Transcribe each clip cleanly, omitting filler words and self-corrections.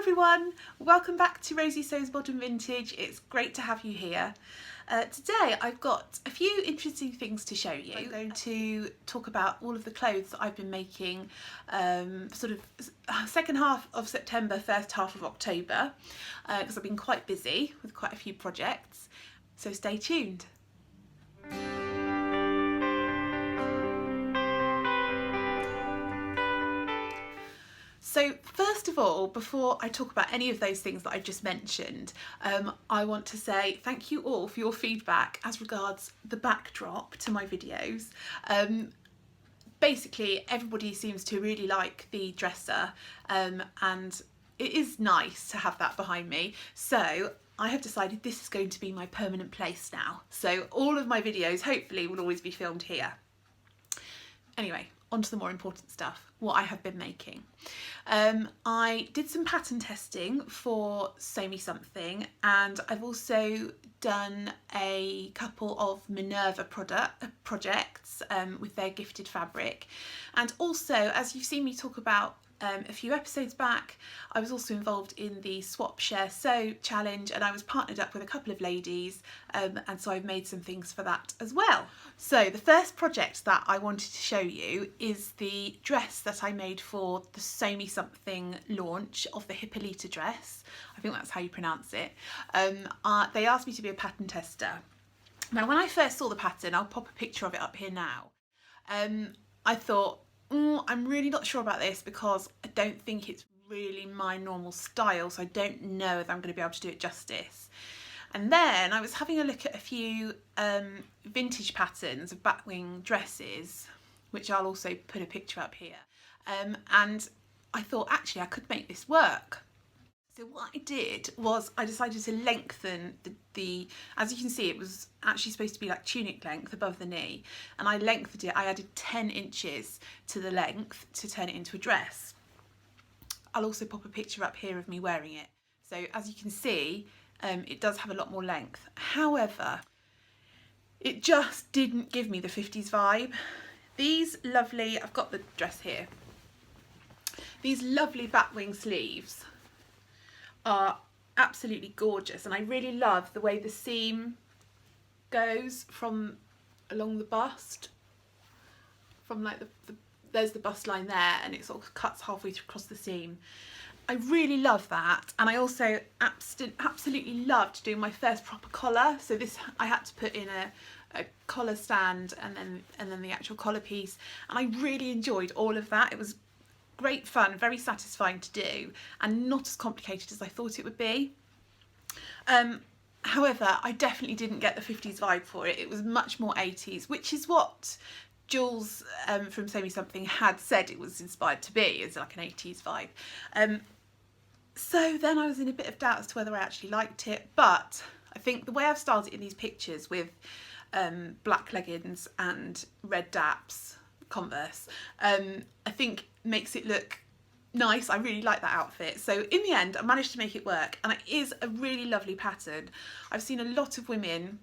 everyone, welcome back to Rosie Sews Modern Vintage. It's great to have you here. Today I've got a few interesting things to show you. I'm going to talk about all of the clothes that I've been making sort of second half of September, first half of October, because I've been quite busy with quite a few projects, so stay tuned. So first of all, before I talk about any of those things that I've just mentioned, I want to say thank you all for your feedback as regards the backdrop to my videos. Basically, everybody seems to really like the dresser, and it is nice to have that behind me. So I have decided this is going to be my permanent place now. So all of my videos hopefully will always be filmed here. Anyway, on to the more important stuff, what I have been making. I did some pattern testing for Sew Me Something, and I've also done a couple of Minerva projects with their gifted fabric. And also, as you've seen me talk about a few episodes back, I was also involved in the Swap Share Sew challenge, and I was partnered up with a couple of ladies, and so I've made some things for that as well. So the first project that I wanted to show you is the dress that I made for the Sew Me Something launch of the Hippolyta dress. I think that's how you pronounce it. They asked me to be a pattern tester. Now, when I first saw the pattern, I'll pop a picture of it up here now, I thought, I'm really not sure about this because I don't think it's really my normal style, so I don't know if I'm going to be able to do it justice. And then I was having a look at a few vintage patterns of Batwing dresses, which I'll also put a picture up here, and I thought actually I could make this work. So what I did was I decided to lengthen the, as you can see, it was actually supposed to be like tunic length above the knee, and I lengthened it. I added 10 inches to the length to turn it into a dress. I'll also pop a picture up here of me wearing it. So as you can see, it does have a lot more length. However, it just didn't give me the 50s vibe. These lovely, I've got the dress here, these lovely Batwing sleeves are absolutely gorgeous, and I really love the way the seam goes from along the bust, from like there's the bust line there, and it sort of cuts halfway across the seam. I really love that, and I also absolutely loved doing my first proper collar. So this I had to put in a collar stand and then the actual collar piece, and I really enjoyed all of that. It was great fun, very satisfying to do, and not as complicated as I thought it would be. However, I definitely didn't get the 50s vibe for it. It was much more 80s, which is what Jules from Sew Me Something had said it was inspired to be, is like an 80s vibe. So then I was in a bit of doubt as to whether I actually liked it, but I think the way I've styled it in these pictures with black leggings and red daps, Converse, I think makes it look nice. I really like that outfit. So in the end I managed to make it work, and it is a really lovely pattern. I've seen a lot of women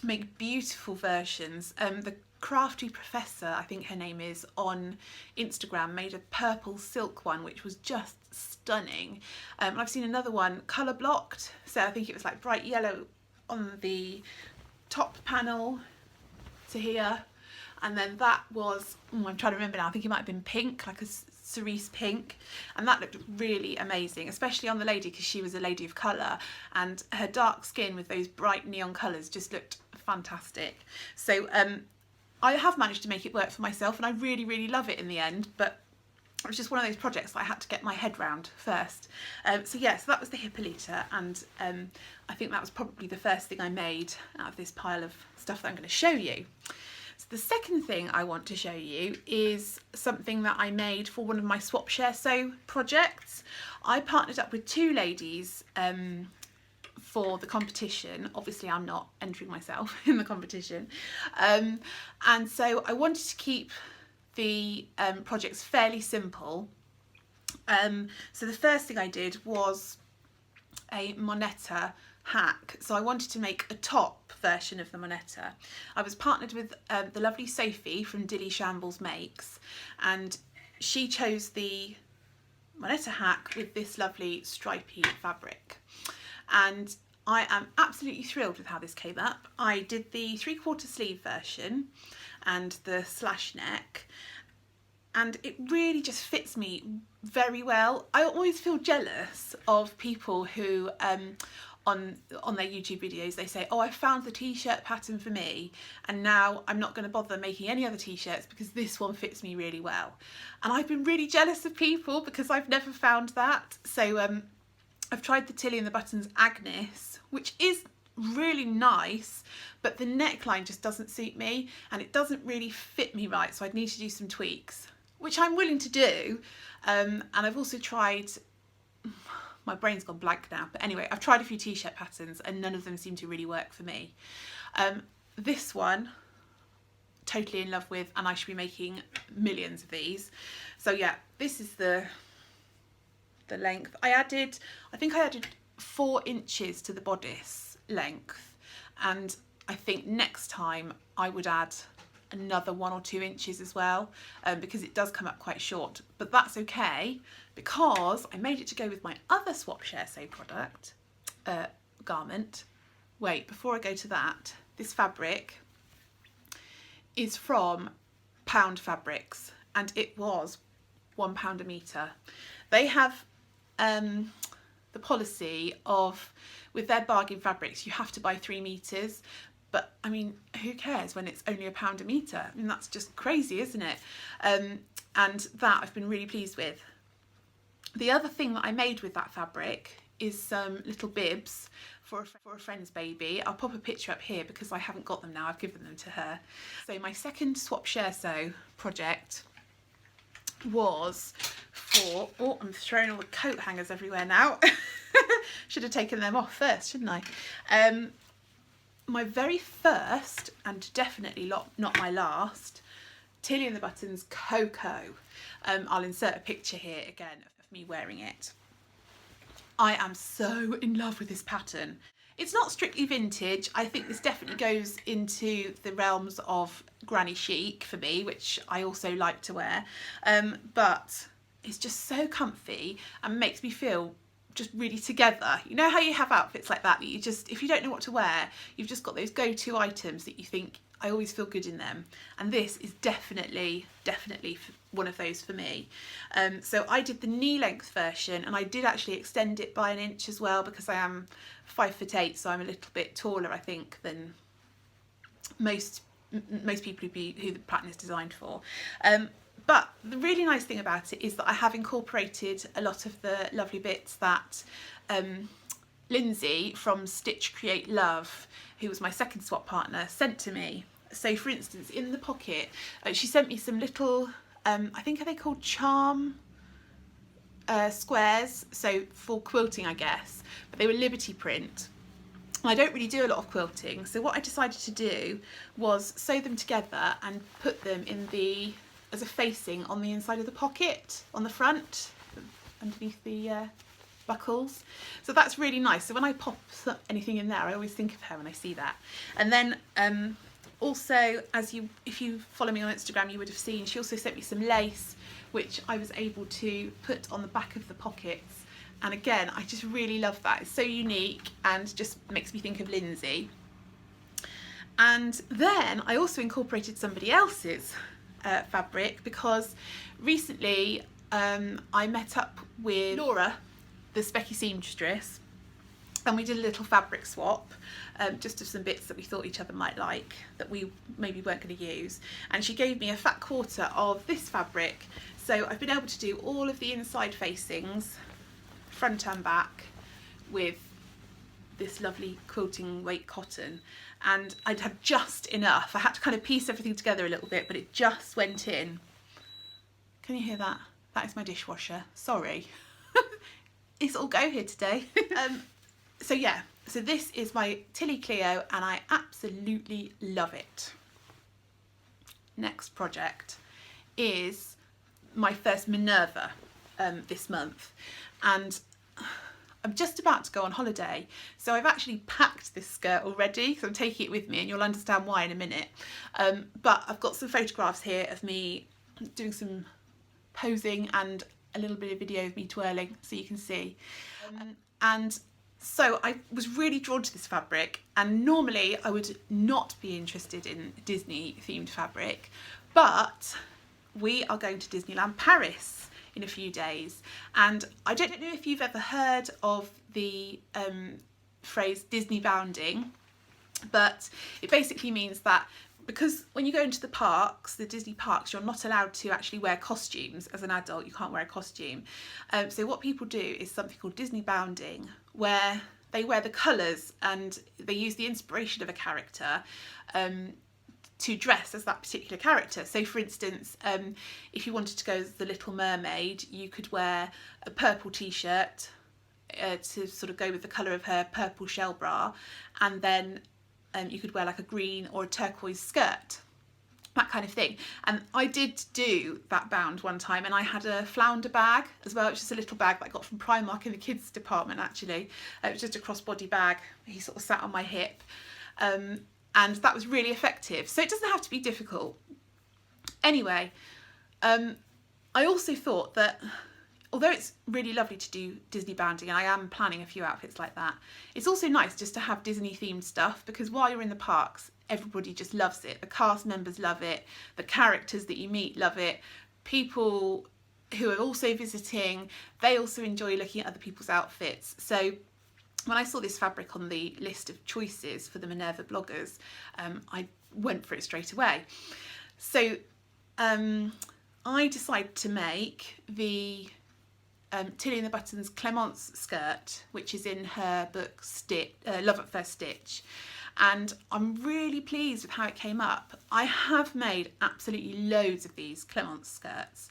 make beautiful versions. The Crafty Professor, I think her name is, on Instagram made a purple silk one which was just stunning. I've seen another one colour blocked, so I think it was like bright yellow on the top panel to here, and then that was, I'm trying to remember now, I think it might have been pink, like a cerise pink, and that looked really amazing, especially on the lady because she was a lady of colour, and her dark skin with those bright neon colours just looked fantastic. So I have managed to make it work for myself, and I really love it in the end, but it was just one of those projects that I had to get my head round first. So yeah, so that was the Hippolyta, and I think that was probably the first thing I made out of this pile of stuff that I'm going to show you. So the second thing I want to show you is something that I made for one of my Swap Share Sew projects. I partnered up with two ladies for the competition. Obviously I'm not entering myself in the competition, and so I wanted to keep the projects fairly simple. So the first thing I did was a monetta hack. So I wanted to make a top version of the monetta. I was partnered with the lovely Sophie from Dilly Shambles Makes, and she chose the Moneta hack with this lovely stripy fabric, and I am absolutely thrilled with how this came up. I did the 3/4 sleeve version and the slash neck, and it really just fits me very well. I always feel jealous of people who on their YouTube videos they say, oh, I found the t-shirt pattern for me and now I'm not going to bother making any other t-shirts because this one fits me really well. And I've been really jealous of people because I've never found that. So I've tried the Tilly and the Buttons Agnes, which is really nice, but the neckline just doesn't suit me and it doesn't really fit me right, so I'd need to do some tweaks, which I'm willing to do. And I've also tried, my brain's gone blank now, but anyway, I've tried a few t-shirt patterns and none of them seem to really work for me. This one, totally in love with, and I should be making millions of these. So yeah, this is the length. I think I added 4 inches to the bodice length, and I think next time I would add another 1 or 2 inches as well, because it does come up quite short, but that's okay because I made it to go with my other Swap Share Save product, garment. Wait, before I go to that, this fabric is from Pound Fabrics and it was £1 a metre. They have the policy of, with their bargain fabrics, you have to buy 3 metres, but I mean, who cares when it's only £1 a metre? I mean, that's just crazy, isn't it? And that I've been really pleased with. The other thing that I made with that fabric is some little bibs for a friend's baby. I'll pop a picture up here because I haven't got them now, I've given them to her. So my second Swap Share Sew project was for, oh, I'm throwing all the coat hangers everywhere now. Should have taken them off first, shouldn't I? My very first, and definitely not my last, Tilly and the Buttons Cocoa. I'll insert a picture here again of me wearing it. I am so in love with this pattern. It's not strictly vintage. I think this definitely goes into the realms of granny chic for me, which I also like to wear. But it's just so comfy and makes me feel just really together. You know how you have outfits like that you just, if you don't know what to wear, you've just got those go-to items that you think, I always feel good in them. And this is definitely one of those for me. So I did the knee length version, and I did actually extend it by 1 inch as well because I am 5'8", so I'm a little bit taller, I think, than most people who the pattern is designed for. But the really nice thing about it is that I have incorporated a lot of the lovely bits that Lindsay from Stitch Create Love, who was my second swap partner, sent to me. So for instance, in the pocket, she sent me some little, I think are they called charm squares, so for quilting I guess, but they were Liberty print. I don't really do a lot of quilting, so what I decided to do was sew them together and put them in the, as a facing on the inside of the pocket, on the front, underneath the buckles. So that's really nice. So when I pop anything in there, I always think of her when I see that. And then also, if you follow me on Instagram, you would have seen she also sent me some lace, which I was able to put on the back of the pockets. And again, I just really love that. It's so unique and just makes me think of Lindsay. And then I also incorporated somebody else's fabric because recently I met up with Nora, the Specky seamstress, and we did a little fabric swap, just of some bits that we thought each other might like that we maybe weren't going to use, and she gave me a fat quarter of this fabric, so I've been able to do all of the inside facings, front and back, with this lovely quilting weight cotton. And I'd have just enough. I had to kind of piece everything together a little bit, but it just went in. Can you hear that? That is my dishwasher. Sorry. It's all go here today. So yeah, so this is my Tilly Cleo and I absolutely love it. Next project is my first Minerva this month, and I'm just about to go on holiday, so I've actually packed this skirt already because I'm taking it with me, and you'll understand why in a minute. But I've got some photographs here of me doing some posing and a little bit of video of me twirling so you can see. And so I was really drawn to this fabric, and normally I would not be interested in Disney themed fabric, but we are going to Disneyland Paris in a few days, and I don't know if you've ever heard of the phrase Disney bounding, but it basically means that because when you go into the parks, the Disney parks, you're not allowed to actually wear costumes. As an adult, you can't wear a costume. So what people do is something called Disney bounding, where they wear the colours and they use the inspiration of a character to dress as that particular character. So for instance, if you wanted to go as the Little Mermaid, you could wear a purple t-shirt to sort of go with the colour of her purple shell bra, and then you could wear like a green or a turquoise skirt, that kind of thing. And I did do that bound one time, and I had a flounder bag as well, which is a little bag that I got from Primark in the kids department actually. It was just a crossbody bag. He sort of sat on my hip, and that was really effective. So it doesn't have to be difficult. Anyway, I also thought that although it's really lovely to do Disney bounding, and I am planning a few outfits like that, it's also nice just to have Disney themed stuff, because while you're in the parks, everybody just loves it. The cast members love it, the characters that you meet love it, people who are also visiting, they also enjoy looking at other people's outfits. So when I saw this fabric on the list of choices for the Minerva bloggers, I went for it straight away. So I decided to make the Tilly and the Buttons Clements Skirt, which is in her book Love at First Stitch, and I'm really pleased with how it came up. I have made absolutely loads of these Clements skirts,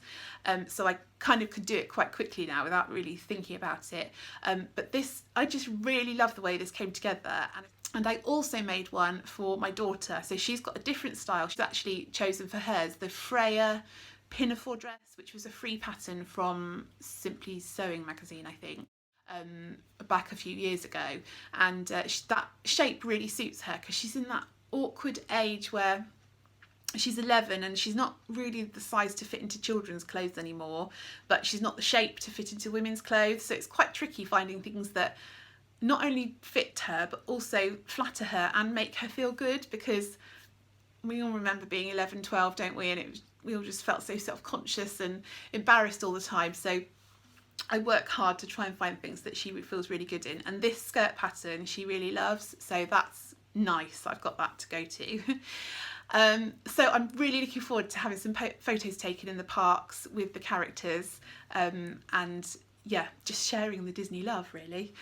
so I kind of could do it quite quickly now without really thinking about it, but this, I just really love the way this came together. And I also made one for my daughter, so she's got a different style. She's actually chosen for hers the Freya pinafore dress, which was a free pattern from Simply Sewing magazine, I think, back a few years ago, and that shape really suits her because she's in that awkward age where she's 11 and she's not really the size to fit into children's clothes anymore, but she's not the shape to fit into women's clothes, so it's quite tricky finding things that not only fit her but also flatter her and make her feel good, because we all remember being 11, 12, don't we, and we all just felt so self-conscious and embarrassed all the time. So I work hard to try and find things that she feels really good in, and this skirt pattern she really loves, so that's nice. I've got that to go to. So I'm really looking forward to having some photos taken in the parks with the characters, and yeah, just sharing the Disney love really.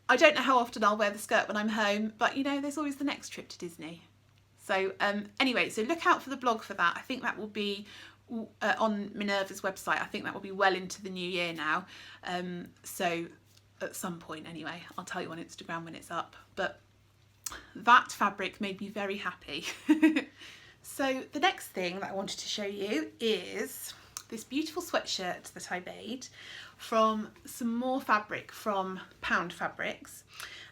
I don't know how often I'll wear the skirt when I'm home, but you know, there's always the next trip to Disney. So anyway, so look out for the blog for that. I think that will be on Minerva's website. I think that will be well into the new year now. So at some point anyway, I'll tell you on Instagram when it's up. But that fabric made me very happy. So the next thing that I wanted to show you is this beautiful sweatshirt that I made from some more fabric from Pound Fabrics.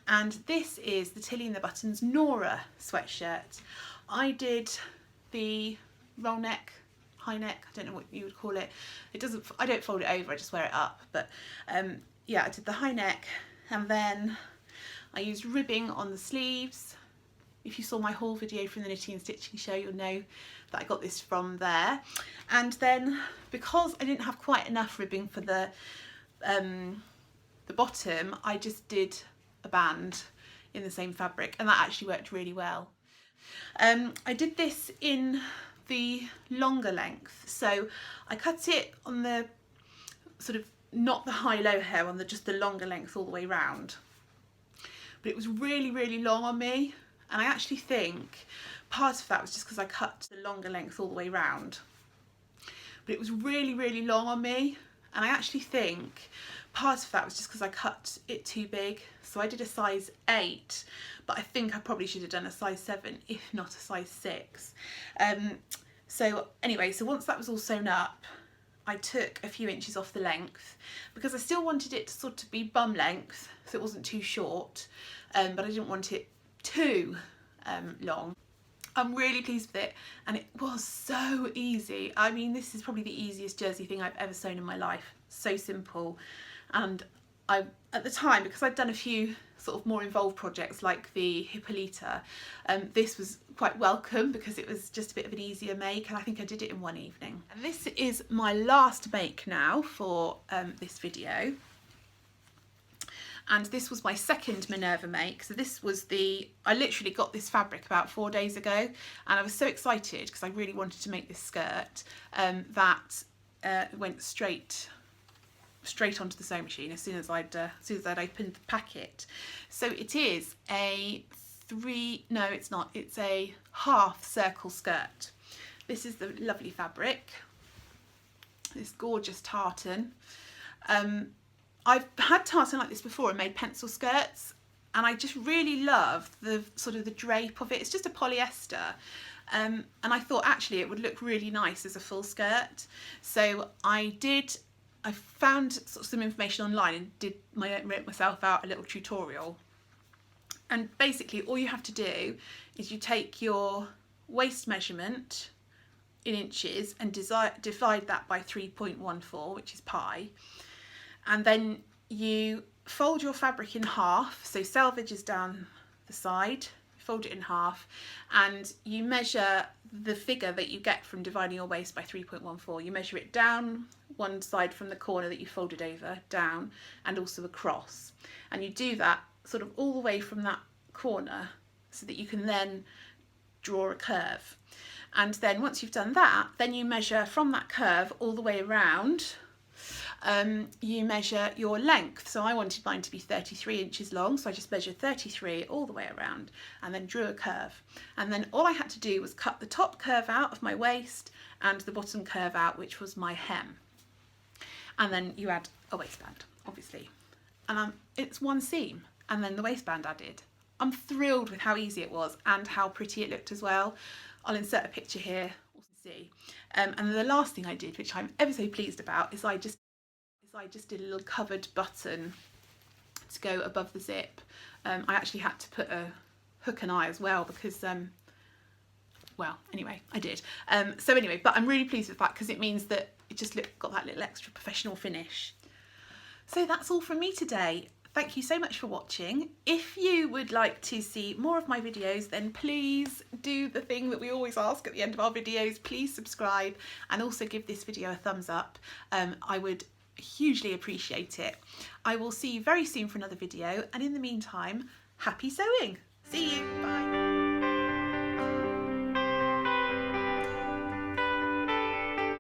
And this is the Tilly and the Buttons Nora sweatshirt. I did the roll neck, high neck, I don't know what you would call it. I don't fold it over, I just wear it up. But yeah, I did the high neck, and then I used ribbing on the sleeves. If you saw my haul video from the Knitting and Stitching show, you'll know that I got this from there. And then because I didn't have quite enough ribbing for the bottom, I just did a band in the same fabric, and that actually worked really well. I did this in the longer length, so I cut it on the sort of not the high-low hair, on just the longer length all the way round, but it was really long on me, and I actually think part of that was just because I cut the longer length all the way round, but it was really long on me, and I actually think part of that was just because I cut it too big. So I did a size 8, but I think I probably should have done a size 7, if not a size 6. So anyway, so once that was all sewn up, I took a few inches off the length because I still wanted it to sort of be bum length, so it wasn't too short, but I didn't want it too long. I'm really pleased with it, and it was so easy. I mean, this is probably the easiest jersey thing I've ever sewn in my life. So simple. And at the time, because I'd done a few sort of more involved projects like the Hippolyta, this was quite welcome because it was just a bit of an easier make, and I think I did it in one evening. And this is my last make now for this video. And this was my second Minerva make. So this was I literally got this fabric about 4 days ago, and I was so excited because I really wanted to make this skirt that went straight onto the sewing machine as soon as I'd opened the packet. So it is it's a half circle skirt. This is the lovely fabric, this gorgeous tartan. I've had tartan like this before and made pencil skirts, and I just really love the sort of the drape of it. It's just a polyester, and I thought actually it would look really nice as a full skirt. So I found sort of some information online and wrote myself out a little tutorial. And basically all you have to do is you take your waist measurement in inches and divide that by 3.14, which is pi. And then you fold your fabric in half, so selvage is down the side, fold it in half, and you measure the figure that you get from dividing your waist by 3.14. You measure it down one side from the corner that you folded over, down, and also across. And you do that sort of all the way from that corner so that you can then draw a curve. And then once you've done that, then you measure from that curve all the way around. You measure your length. So I wanted mine to be 33 inches long, so I just measured 33 all the way around and then drew a curve. And then all I had to do was cut the top curve out of my waist and the bottom curve out, which was my hem. And then you add a waistband, obviously. And it's one seam, and then the waistband added. I'm thrilled with how easy it was and how pretty it looked as well. I'll insert a picture here to see. And the last thing I did, which I'm ever so pleased about, is I just did a little covered button to go above the zip. I actually had to put a hook and eye as well because, well, anyway, I did. So anyway, but I'm really pleased with that because it means that it just got that little extra professional finish. So that's all from me today. Thank you so much for watching. If you would like to see more of my videos, then please do the thing that we always ask at the end of our videos. Please subscribe and also give this video a thumbs up. I would hugely appreciate it. I will see you very soon for another video, and in the meantime, happy sewing. See you, bye.